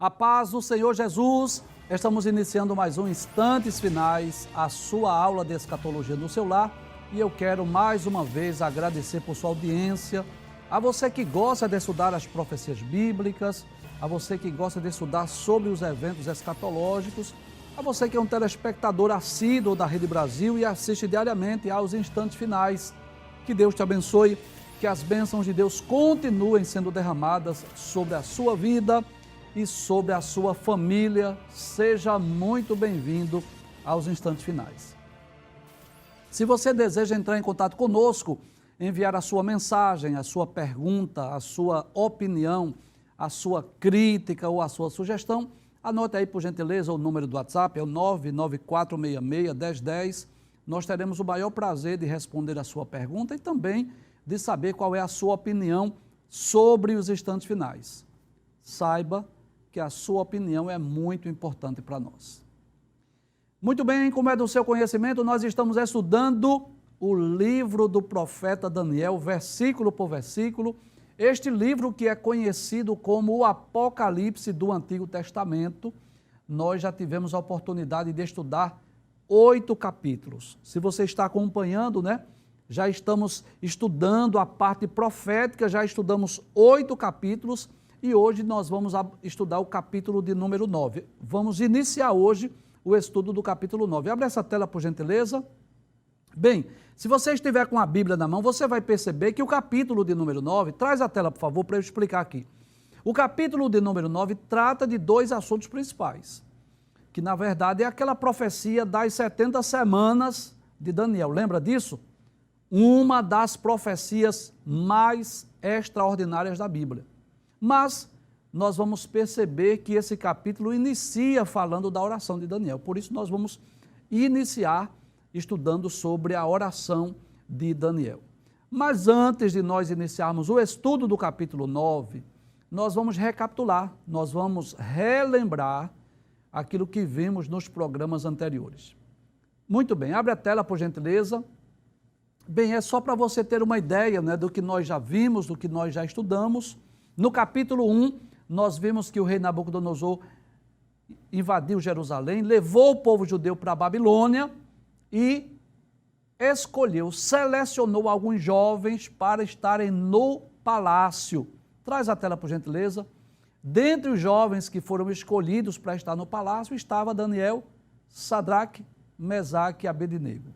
A paz do Senhor Jesus, estamos iniciando mais um Instantes Finais, a sua aula de escatologia no seu lar, e eu quero mais uma vez agradecer por sua audiência, a você que gosta de estudar as profecias bíblicas, a você que gosta de estudar sobre os eventos escatológicos, a você que é um telespectador assíduo da Rede Brasil e assiste diariamente aos Instantes Finais. Que Deus te abençoe, que as bênçãos de Deus continuem sendo derramadas sobre a sua vida e sobre a sua família. Seja muito bem-vindo aos Instantes Finais. Se você deseja entrar em contato conosco, enviar a sua mensagem, a sua pergunta, a sua opinião, a sua crítica ou a sua sugestão, anote aí por gentileza o número do WhatsApp, é o 994661010. Nós teremos o maior prazer de responder a sua pergunta e também de saber qual é a sua opinião sobre os Instantes Finais. Saiba que a sua opinião é muito importante para nós. Muito bem, como é do seu conhecimento, nós estamos estudando o livro do profeta Daniel, versículo por versículo. Este livro que é conhecido como o Apocalipse do Antigo Testamento. Nós já tivemos a oportunidade de estudar 8 capítulos. Se você está acompanhando, já estamos estudando a parte profética, já estudamos 8 capítulos e hoje nós vamos estudar o capítulo de número 9. Vamos iniciar hoje o estudo do capítulo 9. Abre essa tela, por gentileza. Bem, se você estiver com a Bíblia na mão, você vai perceber que o capítulo de número 9, traz a tela, por favor, para eu explicar aqui. O capítulo de número 9 trata de 2 assuntos principais, que na verdade é aquela profecia das 70 semanas de Daniel. Lembra disso? Uma das profecias mais extraordinárias da Bíblia. Mas nós vamos perceber que esse capítulo inicia falando da oração de Daniel. Por isso nós vamos iniciar estudando sobre a oração de Daniel. Mas antes de nós iniciarmos o estudo do capítulo 9, nós vamos recapitular, nós vamos relembrar aquilo que vimos nos programas anteriores. Muito bem, abre a tela, por gentileza. Bem, é só para você ter uma ideia do que nós já vimos, do que nós já estudamos. No capítulo 1, nós vimos que o rei Nabucodonosor invadiu Jerusalém, levou o povo judeu para a Babilônia e escolheu, selecionou alguns jovens para estarem no palácio. Traz a tela, por gentileza. Dentre os jovens que foram escolhidos para estar no palácio estava Daniel, Sadraque, Mesaque e Abednego.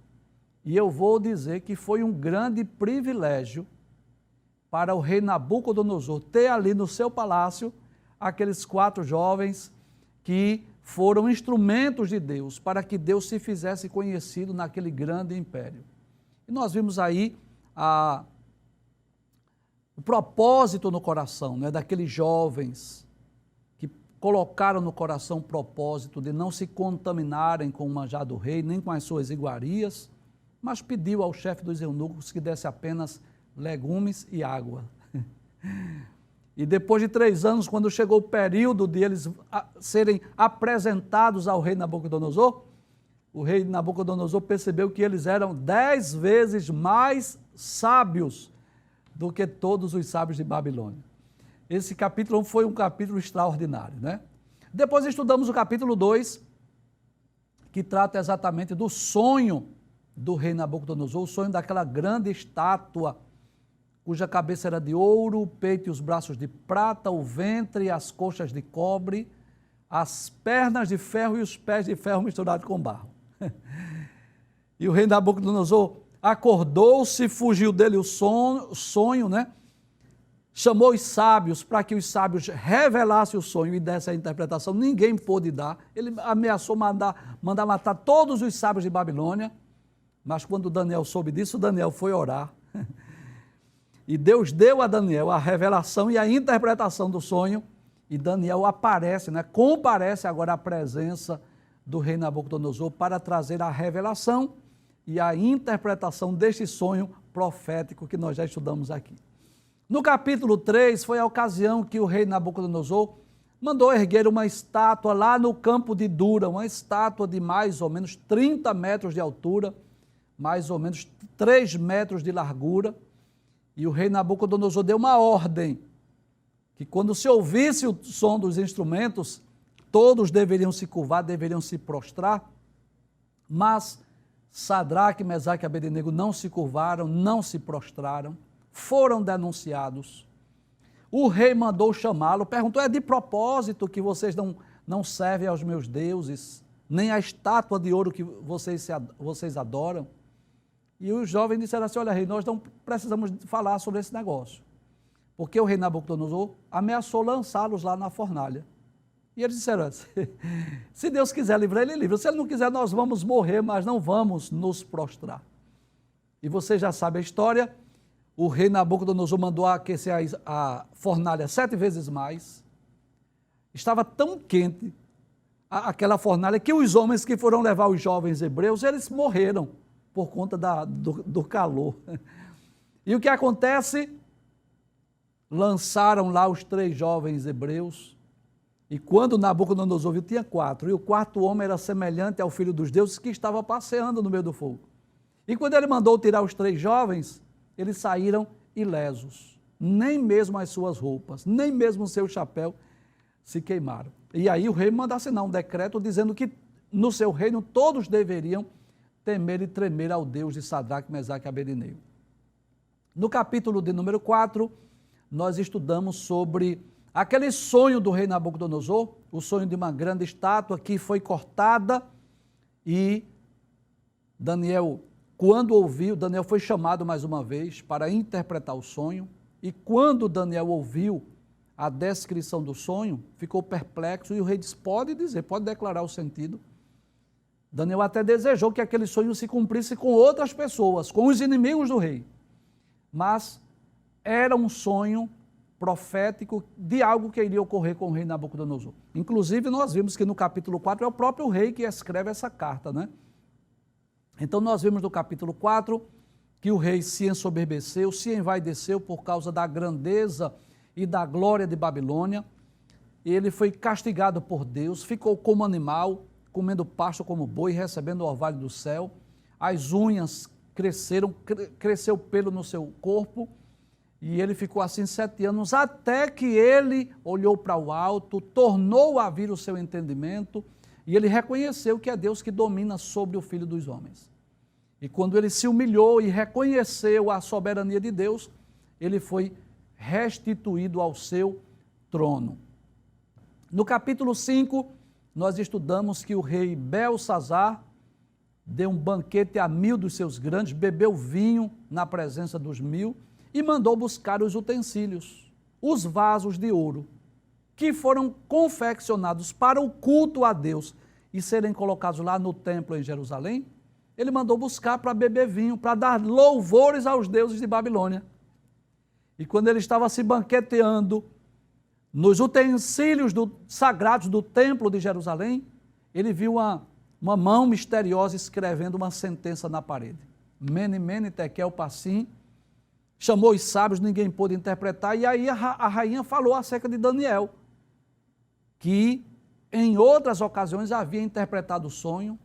E eu vou dizer que foi um grande privilégio para o rei Nabucodonosor ter ali no seu palácio aqueles 4 jovens que foram instrumentos de Deus para que Deus se fizesse conhecido naquele grande império. E nós vimos aí o propósito no coração daqueles jovens que colocaram no coração o propósito de não se contaminarem com o manjar do rei, nem com as suas iguarias, mas pediu ao chefe dos eunucos que desse apenas legumes e água. E depois de 3 anos, quando chegou o período de eles serem apresentados ao rei Nabucodonosor, o rei Nabucodonosor percebeu que eles eram 10 vezes mais sábios do que todos os sábios de Babilônia. Esse capítulo foi um capítulo extraordinário, Depois estudamos o capítulo 2, que trata exatamente do sonho do rei Nabucodonosor, o sonho daquela grande estátua, cuja cabeça era de ouro, o peito e os braços de prata, o ventre e as coxas de cobre, as pernas de ferro e os pés de ferro misturados com barro. E o rei Nabucodonosor acordou-se, fugiu dele o sonho, chamou os sábios para que os sábios revelassem o sonho e dessem a interpretação. Ninguém pôde dar. Ele ameaçou mandar matar todos os sábios de Babilônia, mas quando Daniel soube disso, Daniel foi orar. E Deus deu a Daniel a revelação e a interpretação do sonho, e Daniel aparece, comparece agora à presença do rei Nabucodonosor para trazer a revelação e a interpretação deste sonho profético que nós já estudamos aqui. No capítulo 3, foi a ocasião que o rei Nabucodonosor mandou erguer uma estátua lá no campo de Dura, uma estátua de mais ou menos 30 metros de altura, mais ou menos 3 metros de largura, e o rei Nabucodonosor deu uma ordem que quando se ouvisse o som dos instrumentos, todos deveriam se curvar, deveriam se prostrar, mas Sadraque, Mesaque e Abednego não se curvaram, não se prostraram, foram denunciados. O rei mandou chamá-lo, perguntou, é de propósito que vocês não servem aos meus deuses, nem a estátua de ouro que vocês adoram? E os jovens disseram assim, olha rei, nós não precisamos falar sobre esse negócio, porque o rei Nabucodonosor ameaçou lançá-los lá na fornalha. E eles disseram assim, se Deus quiser livrar, ele livra, se ele não quiser, nós vamos morrer, mas não vamos nos prostrar. E você já sabe a história, o rei Nabucodonosor mandou aquecer a fornalha 7 vezes mais, estava tão quente aquela fornalha que os homens que foram levar os jovens hebreus, eles morreram por conta do calor. E o que acontece? Lançaram lá os 3 jovens hebreus, e quando Nabucodonosor viu, tinha 4, e o 4º homem era semelhante ao filho dos deuses que estava passeando no meio do fogo. E quando ele mandou tirar os 3 jovens, eles saíram ilesos, nem mesmo as suas roupas, nem mesmo o seu chapéu se queimaram. E aí o rei manda assinar um decreto dizendo que no seu reino todos deveriam temer e tremer ao Deus de Sadraque, Mesaque e Abednego. No capítulo de número 4, nós estudamos sobre aquele sonho do rei Nabucodonosor, o sonho de uma grande estátua que foi cortada, e Daniel, quando ouviu, Daniel foi chamado mais uma vez para interpretar o sonho, e quando Daniel ouviu a descrição do sonho, ficou perplexo, e o rei disse, pode dizer, pode declarar o sentido. Daniel até desejou que aquele sonho se cumprisse com outras pessoas, com os inimigos do rei, mas era um sonho profético de algo que iria ocorrer com o rei Nabucodonosor. Inclusive, nós vimos que no capítulo 4 é o próprio rei que escreve essa carta, né? Então, nós vimos no capítulo 4 que o rei se ensoberbeceu, se envaideceu por causa da grandeza e da glória de Babilônia. Ele foi castigado por Deus, ficou como animal, comendo pasto como boi, recebendo o orvalho do céu. As unhas cresceram, cresceu pelo no seu corpo, e ele ficou assim 7 anos, até que ele olhou para o alto, tornou a vir o seu entendimento, e ele reconheceu que é Deus que domina sobre o Filho dos homens. E quando ele se humilhou e reconheceu a soberania de Deus, ele foi restituído ao seu trono. No capítulo 5, nós estudamos que o rei Belsazar deu um banquete a 1000 dos seus grandes, bebeu vinho na presença dos 1000, e mandou buscar os utensílios, os vasos de ouro, que foram confeccionados para o culto a Deus e serem colocados lá no templo em Jerusalém. Ele mandou buscar para beber vinho, para dar louvores aos deuses de Babilônia. E quando ele estava se banqueteando nos utensílios sagrados do templo de Jerusalém, ele viu uma mão misteriosa escrevendo uma sentença na parede. Mene, mene, tekel, parsim. Chamou os sábios, ninguém pôde interpretar, e aí a rainha falou acerca de Daniel, que em outras ocasiões havia interpretado o sonho,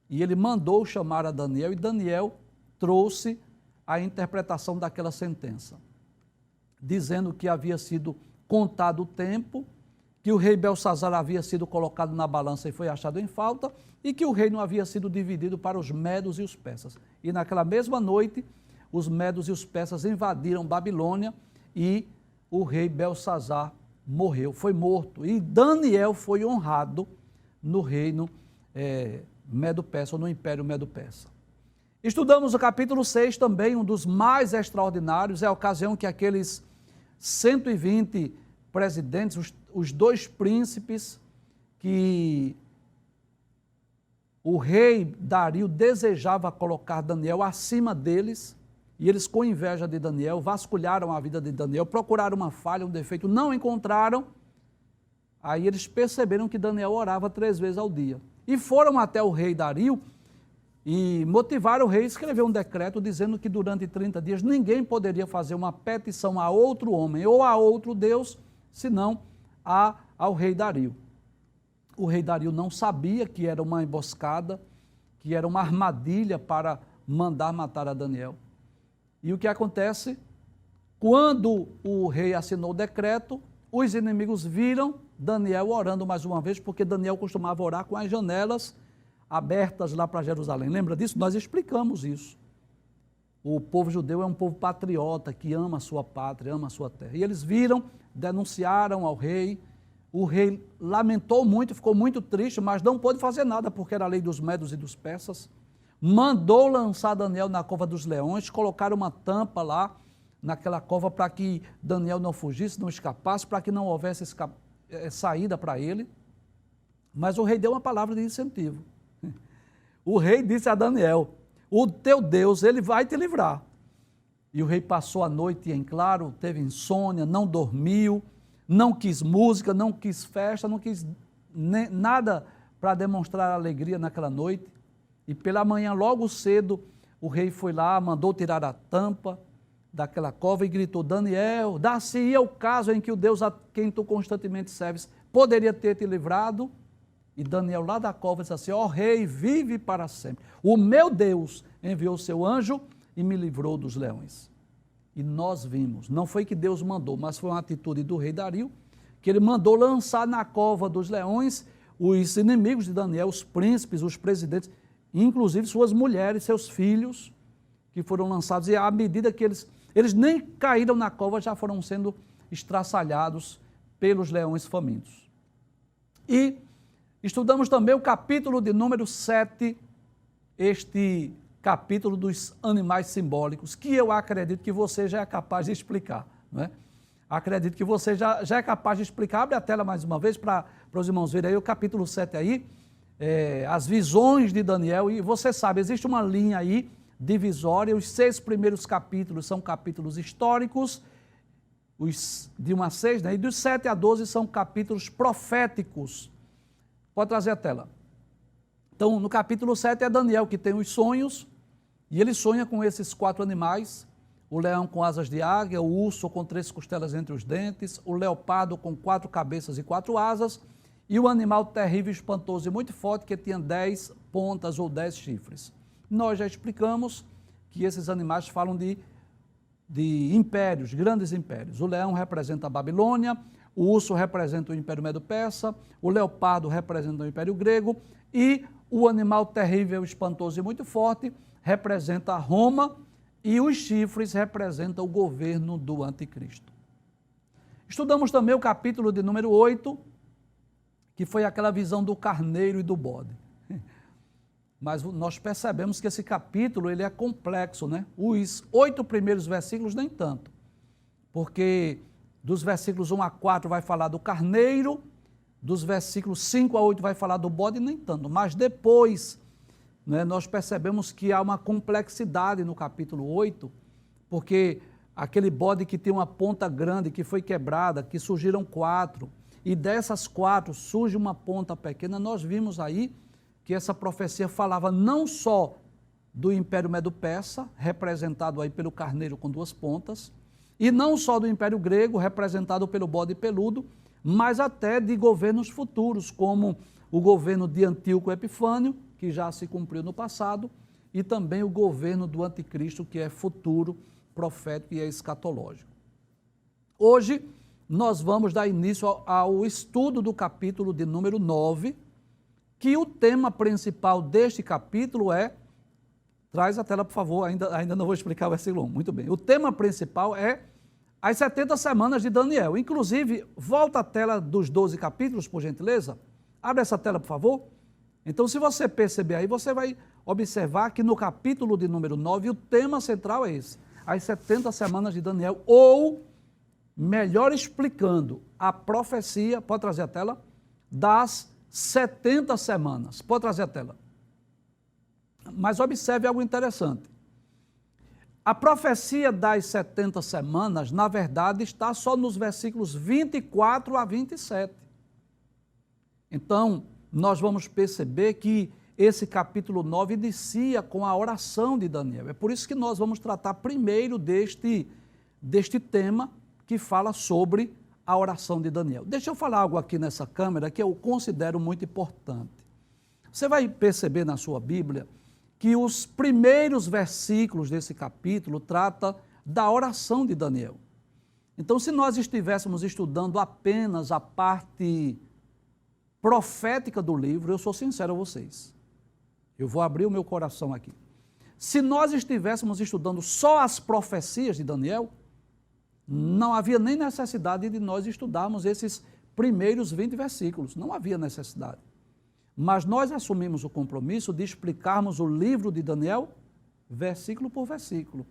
e ele mandou chamar a Daniel, e Daniel trouxe a interpretação daquela sentença, dizendo que havia sido contado o tempo, que o rei Belsazar havia sido colocado na balança e foi achado em falta, e que o reino havia sido dividido para os medos e os persas. E naquela mesma noite, os medos e os persas invadiram Babilônia e o rei Belsazar morreu, foi morto. E Daniel foi honrado no reino Medo-Persa, ou no Império Medo-Persa. Estudamos o capítulo 6 também, um dos mais extraordinários, é a ocasião que aqueles 120 presidentes, os 2 príncipes, que o rei Dario desejava colocar Daniel acima deles, e eles, com inveja de Daniel, vasculharam a vida de Daniel, procuraram uma falha, um defeito, não encontraram. Aí eles perceberam que Daniel orava 3 vezes ao dia. E foram até o rei Dario e motivaram o rei a escrever um decreto dizendo que durante 30 dias ninguém poderia fazer uma petição a outro homem ou a outro Deus, senão ao rei Dario. O rei Dario não sabia que era uma emboscada, que era uma armadilha para mandar matar a Daniel. E o que acontece? Quando o rei assinou o decreto, os inimigos viram Daniel orando mais uma vez, porque Daniel costumava orar com as janelas abertas lá para Jerusalém. Lembra disso? Nós explicamos isso. O povo judeu é um povo patriota, que ama a sua pátria, ama a sua terra. E eles viram, denunciaram ao rei. O rei lamentou muito, ficou muito triste, mas não pôde fazer nada, porque era a lei dos medos e dos persas. Mandou lançar Daniel na cova dos leões, colocaram uma tampa lá naquela cova para que Daniel não fugisse, não escapasse, para que não houvesse saída para ele. Mas o rei deu uma palavra de incentivo. O rei disse a Daniel: o teu Deus, ele vai te livrar. E o rei passou a noite em claro, teve insônia, não dormiu, não quis música, não quis festa, não quis nada para demonstrar alegria naquela noite. E pela manhã, logo cedo, o rei foi lá, mandou tirar a tampa daquela cova e gritou: Daniel, dá-se-ia o caso em que o Deus a quem tu constantemente serves poderia ter te livrado? E Daniel lá da cova disse assim: ó rei, vive para sempre. O meu Deus enviou o seu anjo e me livrou dos leões. E nós vimos, não foi que Deus mandou, mas foi uma atitude do rei Dario, que ele mandou lançar na cova dos leões os inimigos de Daniel, os príncipes, os presidentes, inclusive suas mulheres, seus filhos, que foram lançados. E à medida que eles nem caíram na cova, já foram sendo estraçalhados pelos leões famintos. E estudamos também o capítulo de número 7, este capítulo dos animais simbólicos, que eu acredito que você já é capaz de explicar, não é? Acredito que você já é capaz de explicar. Abre a tela mais uma vez para os irmãos verem aí o capítulo 7 aí, as visões de Daniel. E você sabe, existe uma linha aí divisória. Os 6 primeiros capítulos são capítulos históricos, os de 1 a 6, né? E dos 7 a 12 são capítulos proféticos. Pode trazer a tela. Então, no capítulo 7 é Daniel que tem os sonhos, e ele sonha com esses 4 animais: o leão com asas de águia, o urso com 3 costelas entre os dentes, o leopardo com 4 cabeças e 4 asas, e o animal terrível, espantoso e muito forte, que tinha 10 pontas ou 10 chifres. Nós já explicamos que esses animais falam de impérios, grandes impérios. O leão representa a Babilônia, o urso representa o Império Medo-Persa, o leopardo representa o Império Grego, e o animal terrível, espantoso e muito forte representa Roma, e os chifres representam o governo do anticristo. Estudamos também o capítulo de número 8, que foi aquela visão do carneiro e do bode. Mas nós percebemos que esse capítulo ele é complexo, né? Os 8 primeiros versículos nem tanto, porque dos versículos 1 a 4 vai falar do carneiro, dos versículos 5 a 8 vai falar do bode, nem tanto. Mas depois, né, nós percebemos que há uma complexidade no capítulo 8, porque aquele bode que tem uma ponta grande, que foi quebrada, que surgiram 4, e dessas 4 surge uma ponta pequena. Nós vimos aí que essa profecia falava não só do Império Medo-Persa, representado aí pelo carneiro com 2 pontas, e não só do Império Grego, representado pelo bode peludo, mas até de governos futuros, como o governo de Antíoco Epifânio, que já se cumpriu no passado, e também o governo do anticristo, que é futuro, profético e é escatológico. Hoje, nós vamos dar início ao estudo do capítulo de número 9, que o tema principal deste capítulo é... Traz a tela, por favor, ainda não vou explicar o versículo 1. Muito bem. O tema principal é as 70 semanas de Daniel. Inclusive, volta a tela dos 12 capítulos, por gentileza. Abre essa tela, por favor. Então, se você perceber aí, você vai observar que no capítulo de número 9, o tema central é esse: as 70 semanas de Daniel, ou, melhor explicando, a profecia, pode trazer a tela, das 70 semanas. Pode trazer a tela. Mas observe algo interessante. A profecia das 70 semanas, na verdade, está só nos versículos 24 a 27. Então, nós vamos perceber que esse capítulo 9 inicia com a oração de Daniel. É por isso que nós vamos tratar primeiro deste tema que fala sobre a oração de Daniel. Deixa eu falar algo aqui nessa câmera que eu considero muito importante. Você vai perceber na sua Bíblia que os primeiros versículos desse capítulo trata da oração de Daniel. Então, se nós estivéssemos estudando apenas a parte profética do livro, eu sou sincero a vocês, eu vou abrir o meu coração aqui. Se nós estivéssemos estudando só as profecias de Daniel, não havia nem necessidade de nós estudarmos esses primeiros 20 versículos, não havia necessidade. Mas nós assumimos o compromisso de explicarmos o livro de Daniel, versículo por versículo.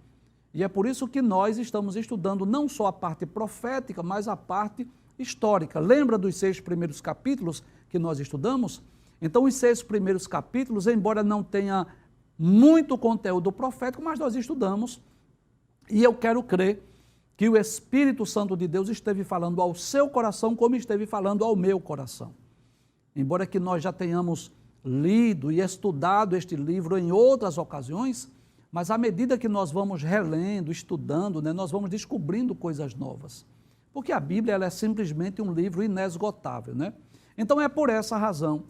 E é por isso que nós estamos estudando não só a parte profética, mas a parte histórica. Lembra dos 6 primeiros capítulos que nós estudamos? Então, os 6 primeiros capítulos, embora não tenha muito conteúdo profético, mas nós estudamos, e eu quero crer que o Espírito Santo de Deus esteve falando ao seu coração como esteve falando ao meu coração. Embora que nós já tenhamos lido e estudado este livro em outras ocasiões, mas à medida que nós vamos relendo, estudando, nós vamos descobrindo coisas novas. Porque a Bíblia ela é simplesmente um livro inesgotável, Então é por essa razão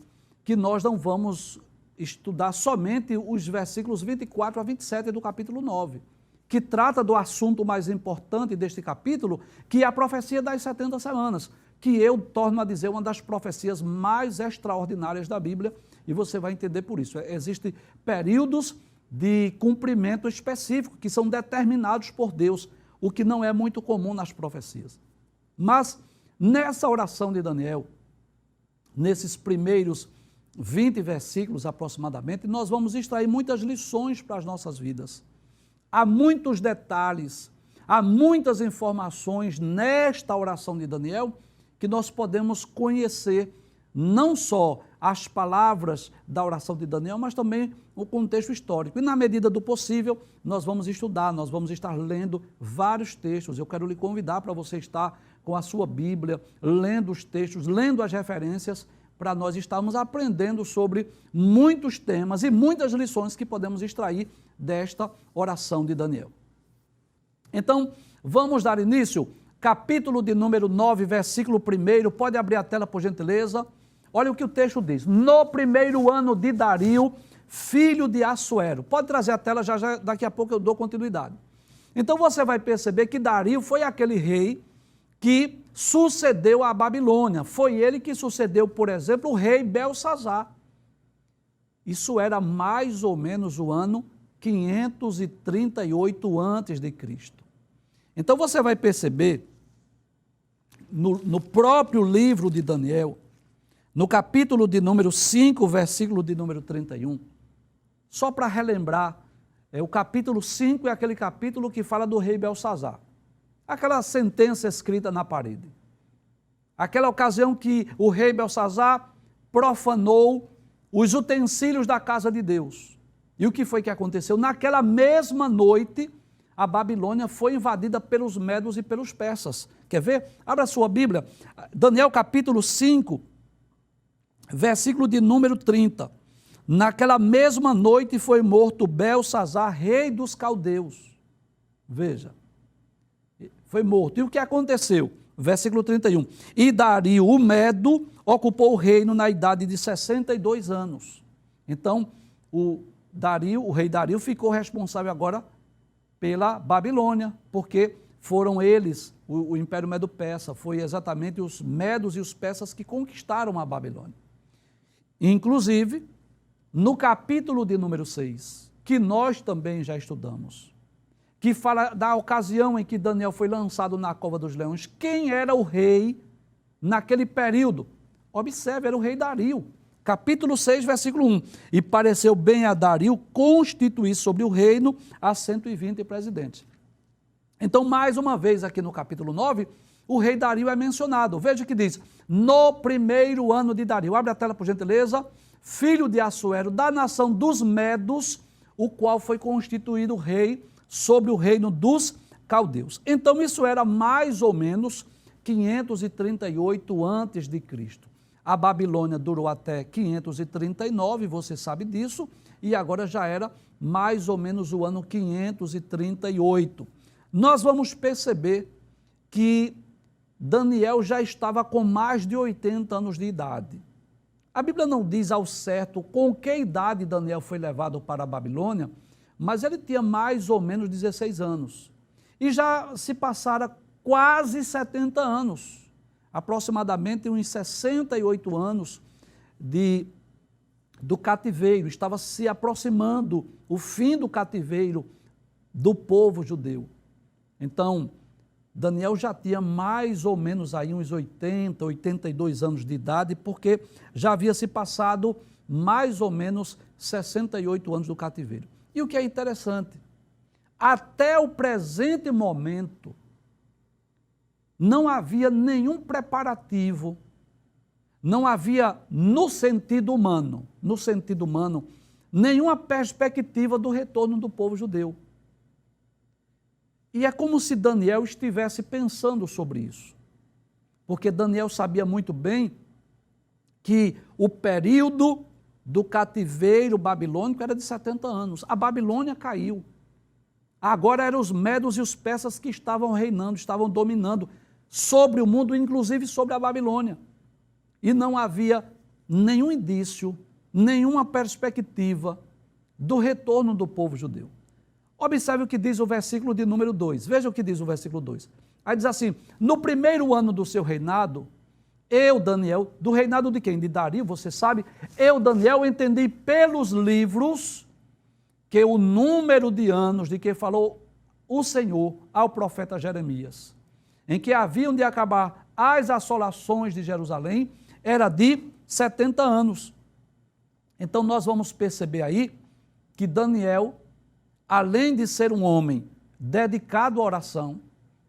que nós não vamos estudar somente os versículos 24 a 27 do capítulo 9, que trata do assunto mais importante deste capítulo, que é a profecia das 70 semanas, que eu torno a dizer uma das profecias mais extraordinárias da Bíblia, e você vai entender por isso. Existem períodos de cumprimento específico que são determinados por Deus, o que não é muito comum nas profecias. Mas nessa oração de Daniel, nesses primeiros 20 versículos aproximadamente, nós vamos extrair muitas lições para as nossas vidas. Há muitos detalhes, há muitas informações nesta oração de Daniel que nós podemos conhecer não só as palavras da oração de Daniel, mas também o contexto histórico. E na medida do possível, nós vamos estudar, nós vamos estar lendo vários textos. Eu quero lhe convidar para você estar com a sua Bíblia, lendo os textos, lendo as referências, para nós estarmos aprendendo sobre muitos temas e muitas lições que podemos extrair desta oração de Daniel. Então, vamos dar início, capítulo de número 9, versículo 1, pode abrir a tela por gentileza. Olha o que o texto diz: no primeiro ano de Dario, filho de Assuero. Pode trazer a tela, já daqui a pouco eu dou continuidade. Então você vai perceber que Dario foi aquele rei que sucedeu a Babilônia. Foi ele que sucedeu, por exemplo, o rei Belsazar. Isso era mais ou menos o ano 538 a.C. Então você vai perceber, no próprio livro de Daniel, no capítulo de número 5, versículo de número 31, só para relembrar, o capítulo 5 é aquele capítulo que fala do rei Belsazar. Aquela sentença escrita na parede. Aquela ocasião que o rei Belsazar profanou os utensílios da casa de Deus. E o que foi que aconteceu? Naquela mesma noite, a Babilônia foi invadida pelos medos e pelos persas. Quer ver? Abra a sua Bíblia. Daniel capítulo 5, versículo de número 30. Naquela mesma noite foi morto Belsazar, rei dos caldeus. Veja, foi morto. E o que aconteceu? Versículo 31. E Dario, o Medo, ocupou o reino na idade de 62 anos. Então, o rei Dario ficou responsável agora pela Babilônia, porque foram eles, o Império Medo-Persa, foi exatamente os medos e os persas que conquistaram a Babilônia. Inclusive, no capítulo de número 6, que nós também já estudamos, que fala da ocasião em que Daniel foi lançado na cova dos leões, quem era o rei naquele período? Observe, era o rei Dario. Capítulo 6, versículo 1. E pareceu bem a Dario constituir sobre o reino a 120 presidentes. Então, mais uma vez aqui no capítulo 9, o rei Dario é mencionado. Veja o que diz: no primeiro ano de Dario, abre a tela por gentileza, filho de Assuero, da nação dos Medos, o qual foi constituído rei sobre o reino dos caldeus. Então isso era mais ou menos 538 a.C. A Babilônia durou até 539, você sabe disso, e agora já era mais ou menos o ano 538. Nós vamos perceber que Daniel já estava com mais de 80 anos de idade. A Bíblia não diz ao certo com que idade Daniel foi levado para a Babilônia, mas ele tinha mais ou menos 16 anos. E já se passara quase 70 anos, aproximadamente uns 68 anos do cativeiro. Estava se aproximando o fim do cativeiro do povo judeu. Então, Daniel já tinha mais ou menos aí uns 80, 82 anos de idade, porque já havia se passado mais ou menos 68 anos do cativeiro. E o que é interessante, até o presente momento, não havia nenhum preparativo, não havia no sentido humano, nenhuma perspectiva do retorno do povo judeu. E é como se Daniel estivesse pensando sobre isso, porque Daniel sabia muito bem que o período do cativeiro babilônico era de 70 anos. A Babilônia caiu. Agora eram os medos e os persas que estavam reinando, estavam dominando sobre o mundo, inclusive sobre a Babilônia. E não havia nenhum indício, nenhuma perspectiva do retorno do povo judeu. Observe o que diz o versículo de número 2. Veja o que diz o versículo 2. Aí diz assim: no primeiro ano do seu reinado, eu, Daniel, do reinado de quem? De Dario, você sabe? Eu, Daniel, entendi pelos livros que o número de anos de que falou o Senhor ao profeta Jeremias, em que haviam de acabar as assolações de Jerusalém, era de 70 anos. Então nós vamos perceber aí que Daniel, além de ser um homem dedicado à oração,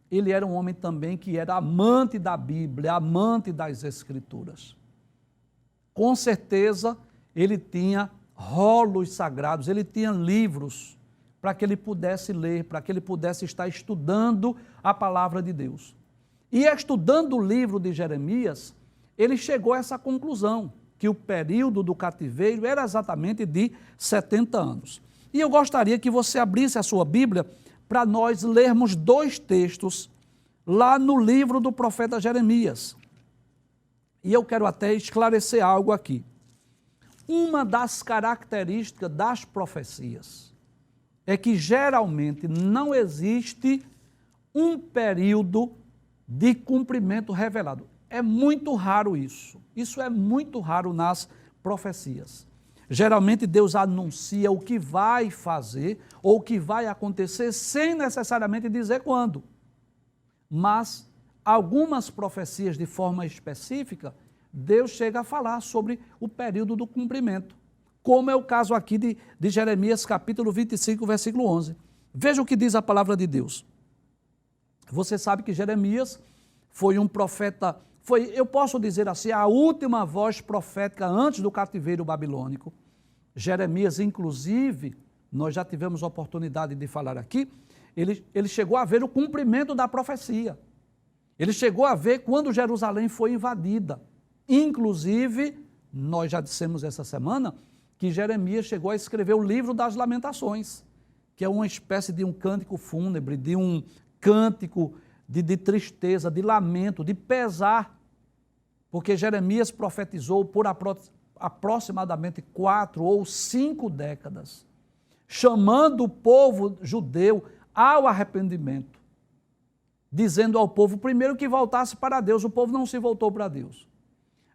ele era um homem também que era amante da Bíblia, amante das Escrituras. Com certeza, ele tinha rolos sagrados, ele tinha livros para que ele pudesse ler, para que ele pudesse estar estudando a palavra de Deus. E estudando o livro de Jeremias, ele chegou a essa conclusão, que o período do cativeiro era exatamente de 70 anos. E eu gostaria que você abrisse a sua Bíblia para nós lermos dois textos lá no livro do profeta Jeremias. E eu quero até esclarecer algo aqui. Uma das características das profecias é que geralmente não existe um período de cumprimento revelado. É muito raro isso. Isso é muito raro nas profecias. Geralmente Deus anuncia o que vai fazer ou o que vai acontecer sem necessariamente dizer quando. Mas algumas profecias de forma específica, Deus chega a falar sobre o período do cumprimento. Como é o caso aqui de Jeremias capítulo 25, versículo 11. Veja o que diz a palavra de Deus. Você sabe que Jeremias foi um profeta, eu posso dizer assim, a última voz profética antes do cativeiro babilônico. Jeremias, inclusive, nós já tivemos a oportunidade de falar aqui, ele chegou a ver o cumprimento da profecia. Ele chegou a ver quando Jerusalém foi invadida. Inclusive, nós já dissemos essa semana que Jeremias chegou a escrever o livro das Lamentações, que é uma espécie de um cântico fúnebre, de um cântico de tristeza, de lamento, de pesar, porque Jeremias profetizou por aproximadamente 4 ou 5 décadas, chamando o povo judeu ao arrependimento, dizendo ao povo primeiro que voltasse para Deus. O povo não se voltou para Deus.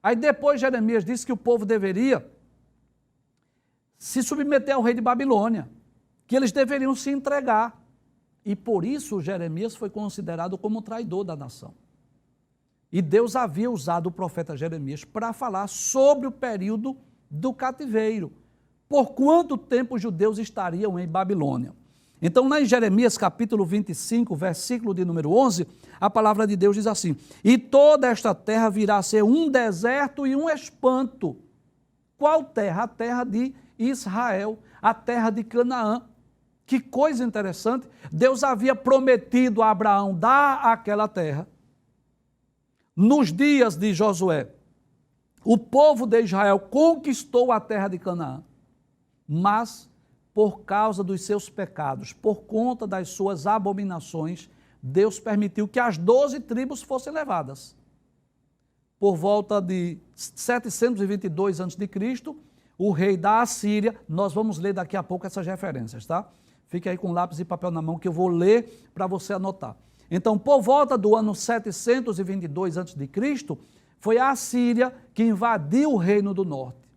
Aí depois Jeremias disse que o povo deveria se submeter ao rei de Babilônia, que eles deveriam se entregar. E por isso Jeremias foi considerado como traidor da nação. E Deus havia usado o profeta Jeremias para falar sobre o período do cativeiro. Por quanto tempo os judeus estariam em Babilônia? Então, lá em Jeremias capítulo 25, versículo de número 11, a palavra de Deus diz assim: e toda esta terra virá a ser um deserto e um espanto. Qual terra? A terra de Israel, a terra de Canaã. Que coisa interessante, Deus havia prometido a Abraão dar aquela terra. Nos dias de Josué, o povo de Israel conquistou a terra de Canaã, mas por causa dos seus pecados, por conta das suas abominações, Deus permitiu que as 12 tribos fossem levadas. Por volta de 722 a.C., o rei da Assíria, nós vamos ler daqui a pouco essas referências, tá? Fique aí com lápis e papel na mão que eu vou ler para você anotar. Então, por volta do ano 722 a.C., foi a Assíria que invadiu o Reino do Norte,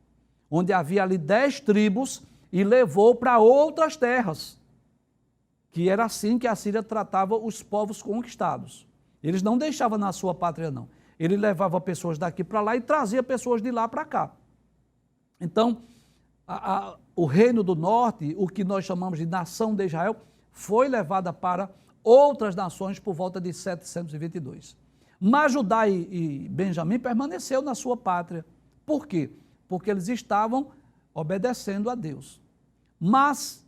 onde havia ali 10 tribos e levou para outras terras, que era assim que a Assíria tratava os povos conquistados. Eles não deixavam na sua pátria, não. Ele levava pessoas daqui para lá e trazia pessoas de lá para cá. Então, o Reino do Norte, o que nós chamamos de nação de Israel, foi levada para outras nações por volta de 722. Mas Judá e Benjamim permaneceu na sua pátria. Por quê? Porque eles estavam obedecendo a Deus. Mas,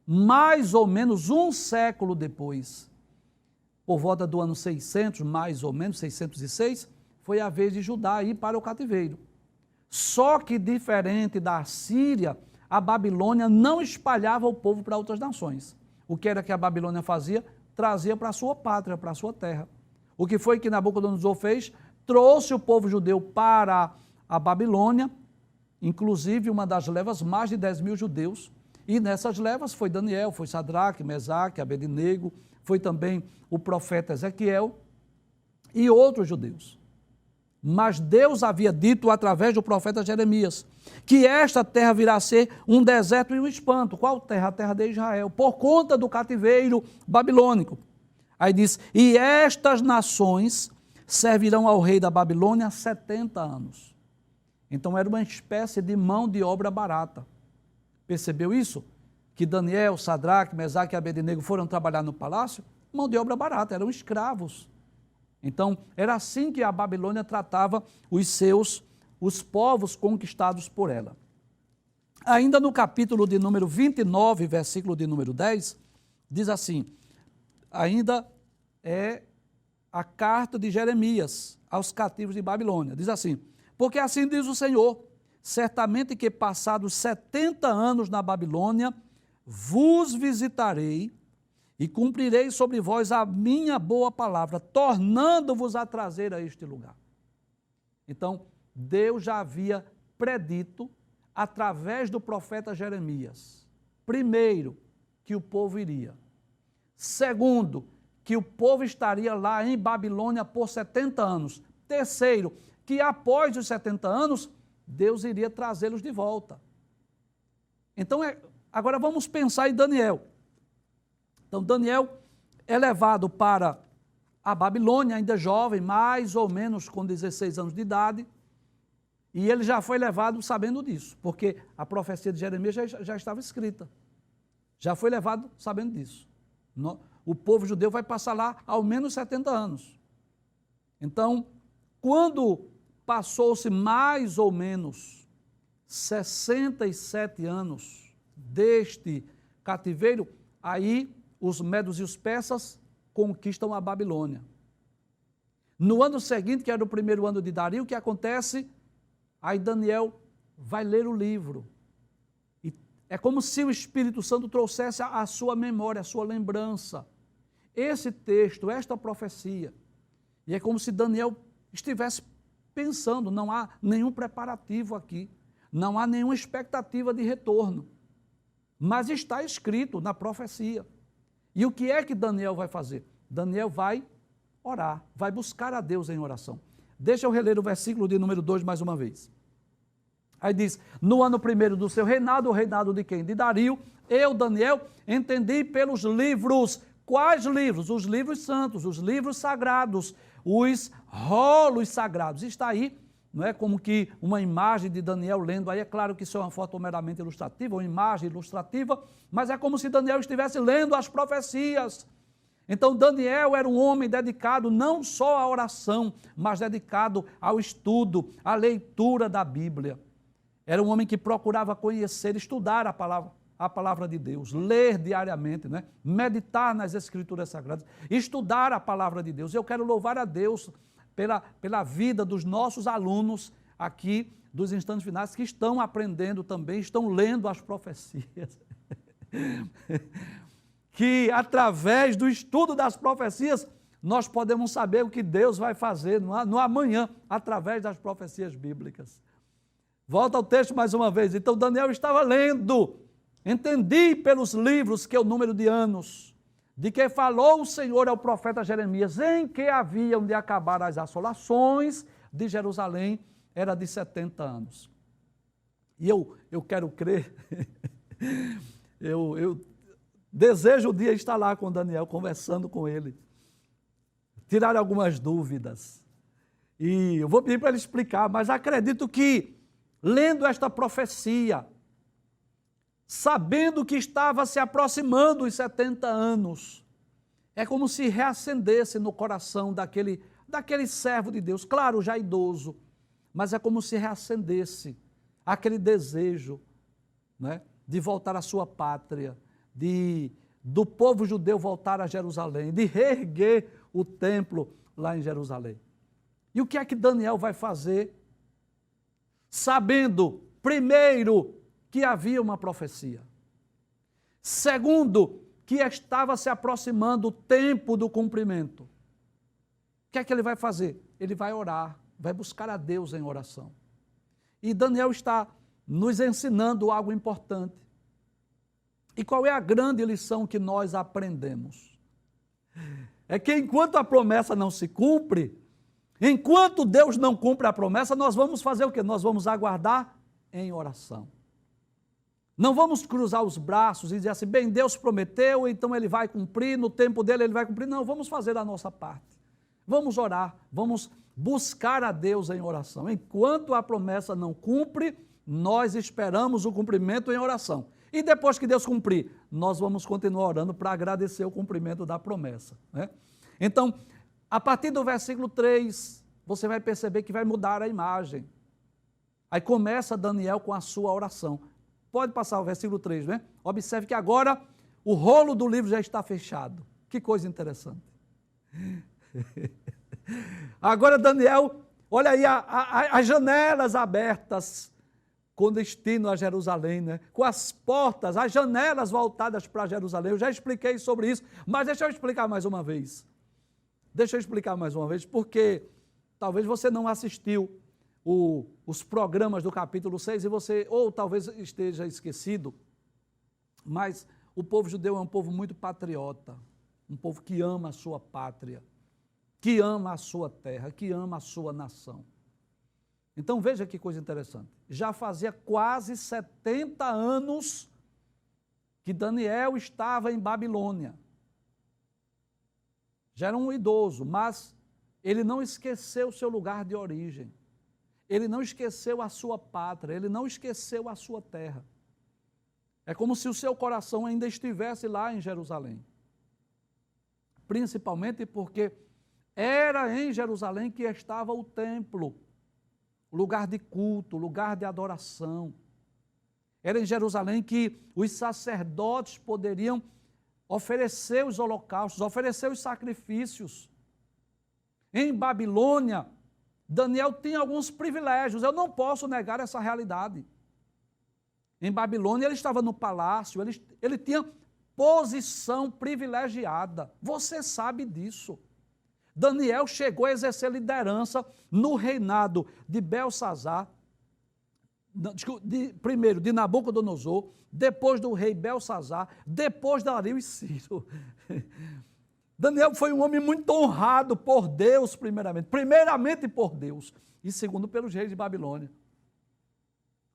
mais ou menos um século depois, por volta do ano 600, mais ou menos, 606, foi a vez de Judá ir para o cativeiro. Só que, diferente da Síria, a Babilônia não espalhava o povo para outras nações. O que era que a Babilônia fazia? Trazia para a sua pátria, para a sua terra. O que foi que Nabucodonosor fez? Trouxe o povo judeu para a Babilônia, inclusive uma das levas, mais de 10 mil judeus, e nessas levas foi Daniel, foi Sadraque, Mesaque, Abednego, foi também o profeta Ezequiel e outros judeus. Mas Deus havia dito através do profeta Jeremias que esta terra virá a ser um deserto e um espanto. Qual terra? A terra de Israel, por conta do cativeiro babilônico. Aí diz, e estas nações servirão ao rei da Babilônia 70 anos. Então era uma espécie de mão de obra barata. Percebeu isso? Que Daniel, Sadraque, Mesaque e Abednego foram trabalhar no palácio? Mão de obra barata, eram escravos. Então, era assim que a Babilônia tratava os povos conquistados por ela. Ainda no capítulo de número 29, versículo de número 10, diz assim, ainda é a carta de Jeremias aos cativos de Babilônia. Diz assim, porque assim diz o Senhor, certamente que passados 70 anos na Babilônia, vos visitarei e cumprirei sobre vós a minha boa palavra, tornando-vos a trazer a este lugar. Então, Deus já havia predito, através do profeta Jeremias, primeiro, que o povo iria. Segundo, que o povo estaria lá em Babilônia por 70 anos. Terceiro, que após os 70 anos, Deus iria trazê-los de volta. Então, agora vamos pensar em Daniel. Então, Daniel é levado para a Babilônia, ainda jovem, mais ou menos com 16 anos de idade, e ele já foi levado sabendo disso, porque a profecia de Jeremias já estava escrita. Já foi levado sabendo disso. O povo judeu vai passar lá ao menos 70 anos. Então, quando passou-se mais ou menos 67 anos deste cativeiro, aí os medos e os persas conquistam a Babilônia. No ano seguinte, que era o primeiro ano de Dario, o que acontece? Aí Daniel vai ler o livro. E é como se o Espírito Santo trouxesse a sua memória, a sua lembrança. Esse texto, esta profecia. E é como se Daniel estivesse pensando, não há nenhum preparativo aqui, não há nenhuma expectativa de retorno. Mas está escrito na profecia. E o que é que Daniel vai fazer? Daniel vai orar, vai buscar a Deus em oração. Deixa eu reler o versículo de número 2 mais uma vez. Aí diz, no ano primeiro do seu reinado, o reinado de quem? De Dario, eu, Daniel, entendi pelos livros. Quais livros? Os livros santos, os livros sagrados, os rolos sagrados. Está aí, não é como que uma imagem de Daniel lendo, aí é claro que isso é uma foto meramente ilustrativa, uma imagem ilustrativa, mas é como se Daniel estivesse lendo as profecias. Então Daniel era um homem dedicado não só à oração, mas dedicado ao estudo, à leitura da Bíblia. Era um homem que procurava conhecer, estudar a palavra de Deus, ler diariamente, né? Meditar nas Escrituras Sagradas, estudar a palavra de Deus. Eu quero louvar a Deus pela vida dos nossos alunos aqui dos Instantes Finais, que estão aprendendo também, estão lendo as profecias. Que através do estudo das profecias, nós podemos saber o que Deus vai fazer no amanhã, através das profecias bíblicas. Volta ao texto mais uma vez. Então Daniel estava lendo, entendi pelos livros que é o número de anos de que falou o Senhor ao profeta Jeremias, em que haviam de acabar as assolações de Jerusalém, era de 70 anos. E eu quero crer, eu desejo um dia estar lá com Daniel, conversando com ele, tirar algumas dúvidas. E eu vou pedir para ele explicar, mas acredito que, lendo esta profecia, sabendo que estava se aproximando os 70 anos, é como se reacendesse no coração daquele servo de Deus, claro, já idoso, mas é como se reacendesse aquele desejo, né, de voltar à sua pátria, do povo judeu voltar a Jerusalém, de reerguer o templo lá em Jerusalém. E o que é que Daniel vai fazer? Sabendo, primeiro, que havia uma profecia. Segundo, que estava se aproximando o tempo do cumprimento. O que é que ele vai fazer? Ele vai orar, vai buscar a Deus em oração. E Daniel está nos ensinando algo importante. E qual é a grande lição que nós aprendemos? É que enquanto a promessa não se cumpre, enquanto Deus não cumpre a promessa, nós vamos fazer o quê? Nós vamos aguardar em oração. Não vamos cruzar os braços e dizer assim, bem, Deus prometeu, então Ele vai cumprir, no tempo dele Ele vai cumprir. Não, vamos fazer a nossa parte. Vamos orar, vamos buscar a Deus em oração. Enquanto a promessa não cumpre, nós esperamos o cumprimento em oração. E depois que Deus cumprir, nós vamos continuar orando para agradecer o cumprimento da promessa, né? Então, a partir do versículo 3, você vai perceber que vai mudar a imagem. Aí começa Daniel com a sua oração. Pode passar o versículo 3, né? Observe que agora o rolo do livro já está fechado. Que coisa interessante. Agora Daniel, olha aí as janelas abertas com destino a Jerusalém, né? Com as portas, as janelas voltadas para Jerusalém. Eu já expliquei sobre isso, mas deixa eu explicar mais uma vez. Porque talvez você não assistiu os programas do capítulo 6 e você, ou talvez esteja esquecido, mas o povo judeu é um povo muito patriota, um povo que ama a sua pátria, que ama a sua terra, que ama a sua nação. Então veja que coisa interessante, já fazia quase 70 anos que Daniel estava em Babilônia. Já era um idoso, mas ele não esqueceu o seu lugar de origem. Ele não esqueceu a sua pátria, ele não esqueceu a sua terra. É como se o seu coração ainda estivesse lá em Jerusalém. Principalmente porque era em Jerusalém que estava o templo, o lugar de culto, o lugar de adoração. Era em Jerusalém que os sacerdotes poderiam oferecer os holocaustos, oferecer os sacrifícios. Em Babilônia, Daniel tinha alguns privilégios, eu não posso negar essa realidade. Em Babilônia ele estava no palácio, ele tinha posição privilegiada, você sabe disso. Daniel chegou a exercer liderança no reinado de Belsazar, primeiro de Nabucodonosor, depois do rei Belsazar, depois de Dario e Ciro. Daniel foi um homem muito honrado por Deus, primeiramente por Deus, e segundo pelos reis de Babilônia.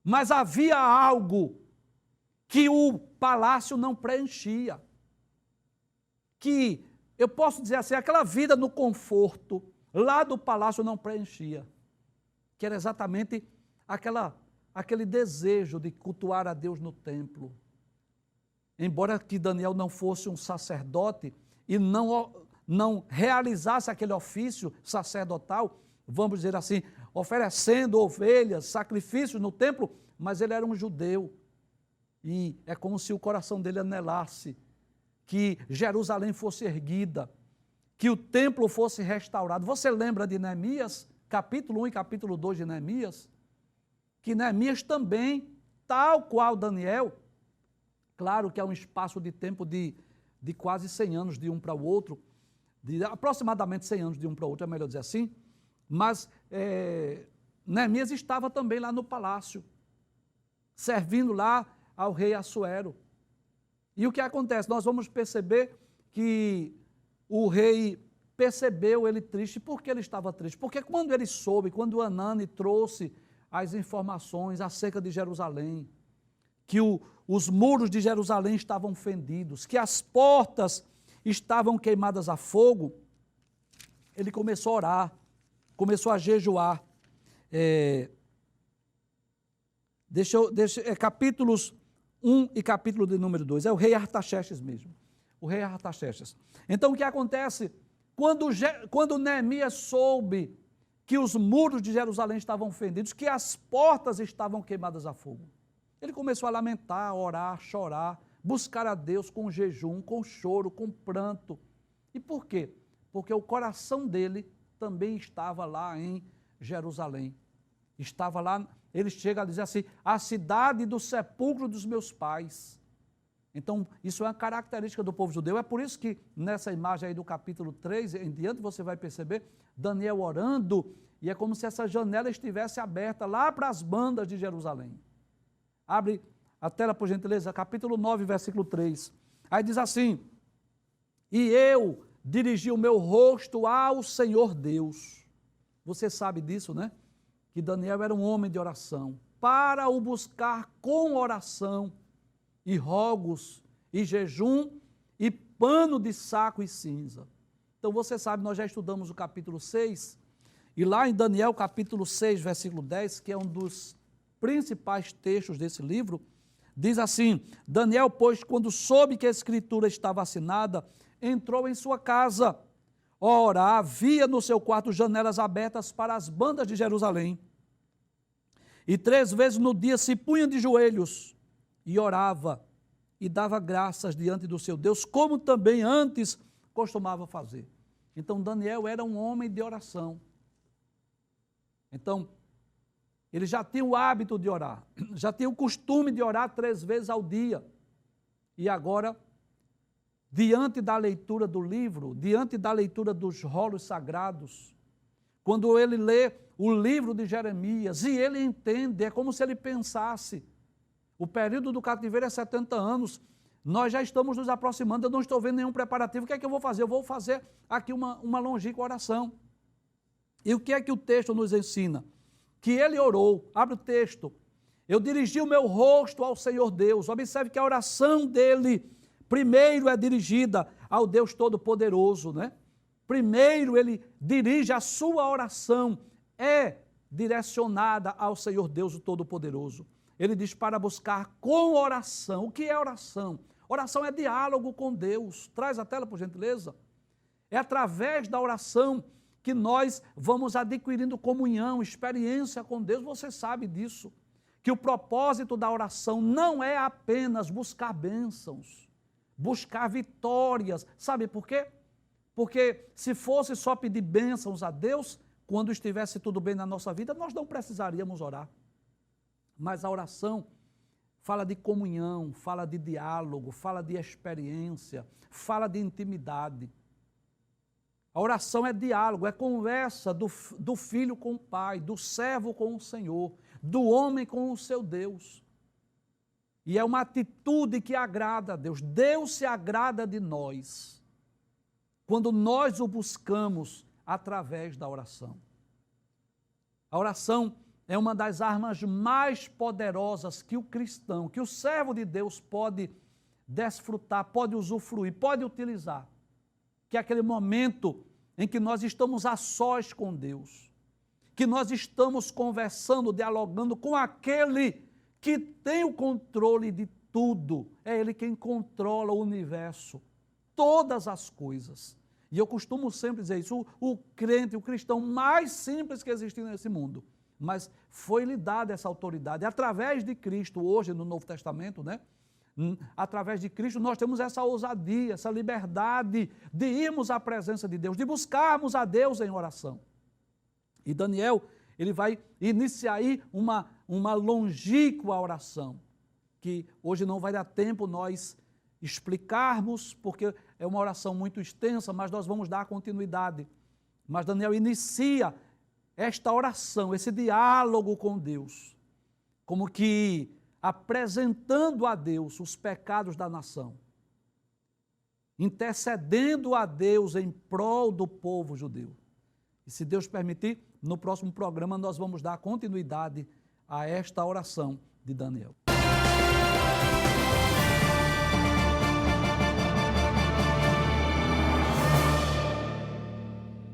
Mas havia algo que o palácio não preenchia, que, eu posso dizer assim, aquela vida no conforto, lá do palácio não preenchia, que era exatamente aquele desejo de cultuar a Deus no Embora que Daniel não fosse um sacerdote e não realizasse aquele ofício sacerdotal, vamos dizer assim, oferecendo ovelhas, sacrifícios no templo, mas ele era um judeu. E é como se o coração dele anelasse que Jerusalém fosse erguida, que o templo fosse restaurado. Você lembra de Neemias, capítulo 1 e capítulo 2 de Neemias? Que Neemias também, tal qual Daniel, claro que é um espaço de tempo de quase 100 anos de um para o outro, de aproximadamente 100 anos de um para o outro, é melhor dizer assim, mas Neemias estava também lá no palácio, servindo lá ao rei Assuero. E o que acontece? Nós vamos perceber que o rei percebeu ele triste. Por que ele estava triste? Porque quando ele soube, quando Anani trouxe as informações acerca de Jerusalém, que os muros de Jerusalém estavam fendidos, que as portas estavam queimadas a fogo, ele começou a orar, começou a jejuar. Capítulos 1 e capítulo de número 2, é o rei Artaxerxes mesmo, o rei Artaxerxes. Então o que acontece? Quando Neemias soube que os muros de Jerusalém estavam fendidos, que as portas estavam queimadas a fogo, ele começou a lamentar, orar, chorar, buscar a Deus com jejum, com choro, com pranto. E por quê? Porque o coração dele também estava lá em Jerusalém. Estava lá, ele chega a dizer assim, a cidade do sepulcro dos meus pais. Então, isso é uma característica do povo judeu. É por isso que nessa imagem aí do capítulo 3 em diante, você vai perceber Daniel orando, e é como se essa janela estivesse aberta lá para as bandas de Jerusalém. Abre a tela, por gentileza, capítulo 9, versículo 3. Aí diz assim, e eu dirigi o meu rosto ao Senhor Deus. Você sabe disso, né? Que Daniel era um homem de oração, para o buscar com oração, e rogos, e jejum, e pano de saco e cinza. Então você sabe, nós já estudamos o capítulo 6, e lá em Daniel capítulo 6, versículo 10, que é um dos principais textos desse livro, diz assim, Daniel, pois, quando soube que a escritura estava assinada, entrou em sua casa. Ora, havia no seu quarto janelas abertas para as bandas de Jerusalém. E 3 vezes no dia se punha de joelhos e orava e dava graças diante do seu Deus, como também antes costumava fazer. Então Daniel era um homem de oração. Então, ele já tinha o hábito de orar, já tinha o costume de orar 3 vezes ao dia. E agora, diante da leitura do livro, diante da leitura dos rolos sagrados, quando ele lê o livro de Jeremias, e ele entende, é como se ele pensasse, o período do cativeiro é 70 anos, nós já estamos nos aproximando, eu não estou vendo nenhum preparativo, o que é que eu vou fazer? Eu vou fazer aqui uma longínqua oração. E o que é que o texto nos ensina? Que ele orou, abre o texto, eu dirigi o meu rosto ao Senhor Deus. Observe que a oração dele, primeiro é dirigida ao Deus Todo-Poderoso, né? Primeiro ele dirige a sua oração, é direcionada ao Senhor Deus o Todo-Poderoso. Ele diz para buscar com oração. O que é oração? Oração é diálogo com Deus. Traz a tela, por gentileza. É através da oração que nós vamos adquirindo comunhão, experiência com Deus. Você sabe disso, que o propósito da oração não é apenas buscar bênçãos, buscar vitórias. Sabe por quê? Porque se fosse só pedir bênçãos a Deus, quando estivesse tudo bem na nossa vida, nós não precisaríamos orar. Mas a oração fala de comunhão, fala de diálogo, fala de experiência, fala de intimidade. A oração é diálogo, é conversa do filho com o pai, do servo com o Senhor, do homem com o seu Deus. E é uma atitude que agrada a Deus. Deus se agrada de nós quando nós o buscamos através da oração. A oração é uma das armas mais poderosas que o cristão, que o servo de Deus pode desfrutar, pode usufruir, pode utilizar. Que é aquele momento em que nós estamos a sós com Deus, que nós estamos conversando, dialogando com aquele que tem o controle de tudo. É Ele quem controla o universo, todas as coisas. E eu costumo sempre dizer isso, o crente, o cristão mais simples que existe nesse mundo, mas foi-lhe dada essa autoridade. Através de Cristo, hoje no Novo Testamento, né? Através de Cristo nós temos essa ousadia, essa liberdade de irmos à presença de Deus, de buscarmos a Deus em oração. E Daniel, ele vai iniciar aí uma longínqua oração, que hoje não vai dar tempo nós explicarmos, porque é uma oração muito extensa, mas nós vamos dar continuidade. Mas Daniel inicia esta oração, esse diálogo com Deus, como que apresentando a Deus os pecados da nação. intercedendo a Deus em prol do povo judeu. E se Deus permitir, no próximo programa nós vamos dar continuidade a esta oração de Daniel.